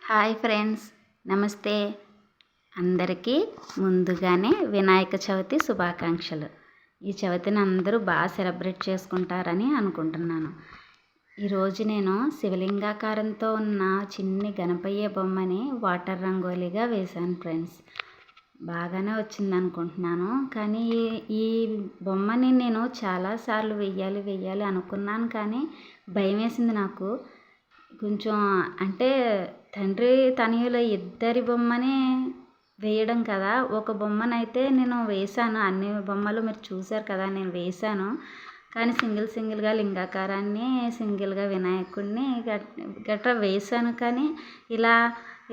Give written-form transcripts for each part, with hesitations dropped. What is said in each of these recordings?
Hi friends, నమస్తే. అందరికీ ముందుగానే వినాయక చవితి శుభాకాంక్షలు. ఈ చవితిని అందరూ బాగా సెలబ్రేట్ చేసుకుంటారని అనుకుంటున్నాను. ఈరోజు నేను శివలింగాకారంతో ఉన్న చిన్ని గణపయ్య బొమ్మని వాటర్ రంగోలీగా వేశాను ఫ్రెండ్స్. బాగానే వచ్చింది అనుకుంటున్నాను. కానీ ఈ బొమ్మని నేను చాలాసార్లు వెయ్యాలి అనుకున్నాను, కానీ భయం వేసింది నాకు. కొంచెం అంటే తండ్రి తనయుల ఇద్దరి బొమ్మని వేయడం కదా. ఒక బొమ్మనైతే నేను వేశాను, అన్ని బొమ్మలు మీరు చూశారు కదా, నేను వేశాను. కానీ సింగిల్గా లింగాకారాన్ని, సింగిల్గా వినాయకుడిని గట్రా వేశాను. కానీ ఇలా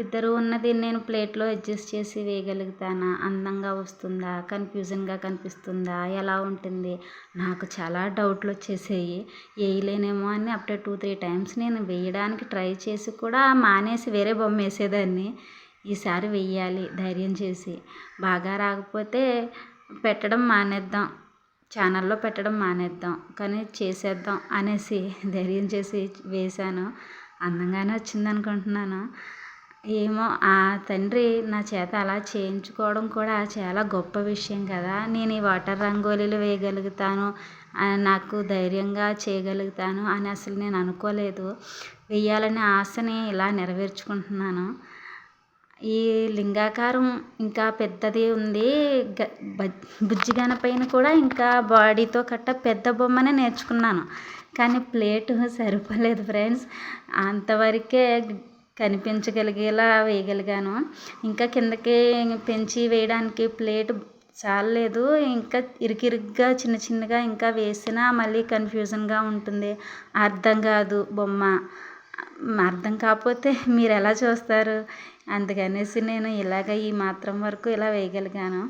ఇద్దరు ఉన్నది నేను ప్లేట్లో అడ్జస్ట్ చేసి వేయగలుగుతానా, అందంగా వస్తుందా, కన్ఫ్యూజన్గా కనిపిస్తుందా, ఎలా ఉంటుంది, నాకు చాలా డౌట్లు వచ్చేసాయి. వేయలేనేమో అని అప్పుడే 2-3 టైమ్స్ నేను వేయడానికి ట్రై చేసి కూడా మానేసి వేరే బొమ్మ వేసేదాన్ని. ఈసారి వెయ్యాలి ధైర్యం చేసి. బాగా రాకపోతే పెట్టడం మానేద్దాం, ఛానల్లో పెట్టడం మానేద్దాం, కానీ చేసేద్దాం అనేసి ధైర్యం చేసి వేశాను. అందంగానే వచ్చింది అనుకుంటున్నాను. ఏమో ఆ తండ్రి నా చేత అలా చేయించుకోవడం కూడా చాలా గొప్ప విషయం కదా. నేను ఈ వాటర్ రంగోలీలు వేయగలుగుతాను, నాకు ధైర్యంగా చేయగలుగుతాను అని అసలు నేను అనుకోలేదు. వేయాలనే ఆశని ఇలా నెరవేర్చుకుంటున్నాను. ఈ లింగాకారం ఇంకా పెద్దది ఉంది. బుజ్జి గణపైన కూడా ఇంకా బాడీతో పెద్ద బొమ్మనే నేర్చుకున్నాను, కానీ ప్లేటు సరిపోలేదు ఫ్రెండ్స్. అంతవరకే కనిపించగలిగేలా వేయగలిగాను. ఇంకా కిందకి పెంచి వేయడానికి ప్లేట్ చాలలేదు. ఇంకా ఇరుకిరుగ్గా చిన్నగా ఇంకా వేసినా మళ్ళీ కన్ఫ్యూజన్గా ఉంటుంది, అర్థం కాదు బొమ్మ. అర్థం కాకపోతే మీరు ఎలా చూస్తారు? అందుకనేసి నేను ఈ మాత్రం వరకు ఇలా వేయగలిగాను.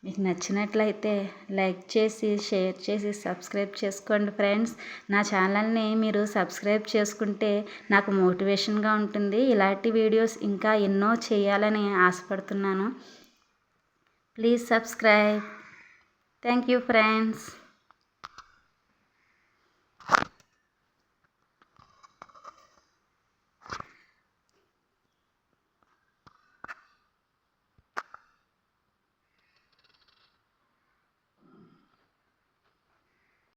మీకు నచ్చినట్లయితే లైక్ చేసి, షేర్ చేసి, సబ్స్క్రైబ్ చేసుకోండి ఫ్రెండ్స్. నా ఛానల్ని మీరు సబ్స్క్రైబ్ చేసుకుంటే నాకు మోటివేషన్గా ఉంటుంది. ఇలాంటి వీడియోస్ ఇంకా ఎన్నో చేయాలని ఆశపడుతున్నాను. Please subscribe. Thank you friends.